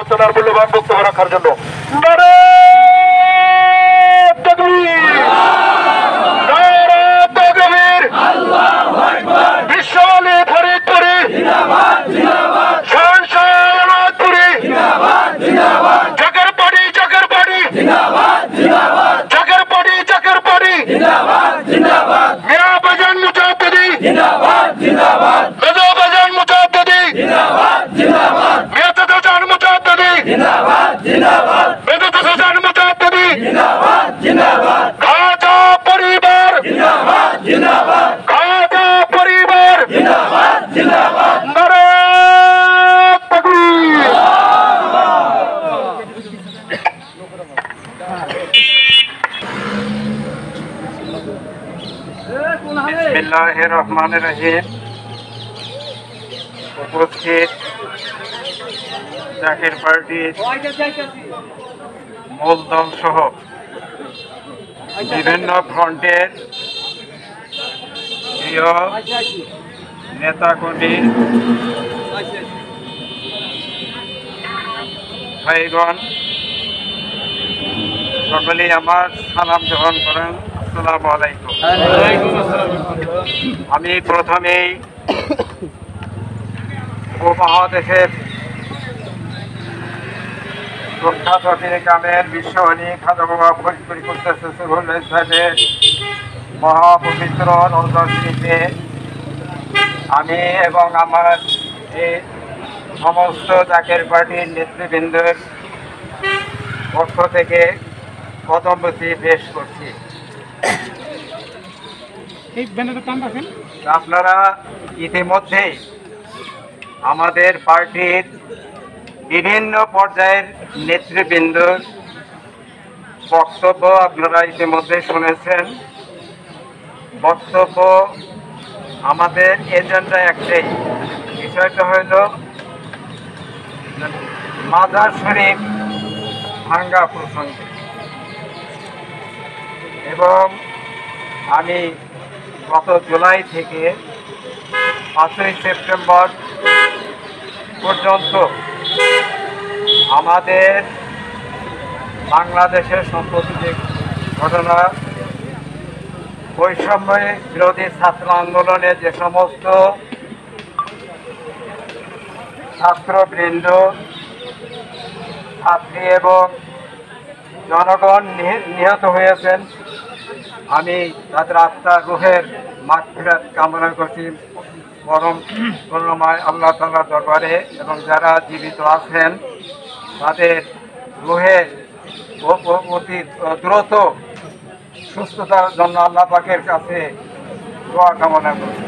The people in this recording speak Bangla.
করছেন আর মূল্যবান বক্তব্য রাখার জন্য। নারে তাকবীর, নারে তাকবীর, বিশ্বআলী ফরিদপুরি, শাহজালালপুরি, জাকেরপাড়ি জাকেরপাড়ি, জাকেরপাড়ি, মিয়া বাজান মুজাদ্দিদি, মেজো বাজান মুজাদ্দিদি, মেজো বাজান মুজাদ্দিদি, মেজো বাজান মুজাদ্দিদি, খাজা পরিবার, খাজা পরিবার, নারে তাকবীর। বিসমিল্লাহির রহমানির রহিম। উপস্থিত জাকের পার্টির মূল দল সহ বিভিন্ন ফ্রন্টের প্রিয় নেতাকর্মী ভাইগণ, সকলেই আমার সালাম গ্রহণ করেন। আসসালামু আলাইকুম। আমি প্রথমেই উপমহাদেশের প্রখ্যাত কামের বিশ্বনী খাজা বাবা ফরিদপুরি সাহেবের মহাপবিত্র রওজা শরীফে আমি এবং আমার এই সমস্ত জাকের পার্টির নেতৃবৃন্দের পক্ষ থেকে কদমবতী পেশ করছি। আপনারা ইতিমধ্যেই আমাদের পার্টির বিভিন্ন পর্যায়ের নেতৃবৃন্দর বক্তব্য আপনারা ইতিমধ্যে শুনেছেন। বক্তব্য আমাদের এজেন্ডা একটাই, বিষয়টা হইল মাজার শরীফ ভাঙ্গা প্রসঙ্গে। এবং আমি গত জুলাই থেকে 5ই সেপ্টেম্বর পর্যন্ত আমাদের বাংলাদেশের সম্প্রতি যে ঘটনা, বৈষম্য বিরোধী ছাত্র আন্দোলনে যে সমস্ত ছাত্রবৃন্দ, ছাত্রী এবং জনগণ নিহত হয়েছেন, আমি তাদের আত্মার রুহের মাগফিরাত কামনা করছি পরম করুণাময় আল্লাহ তাআলার দরবারে। এবং যারা জীবিত আছেন তাদের রুহের অতি দ্রুত সুস্থতার জন্য আল্লাহ পাকের কাছে দোয়া কামনা করছি।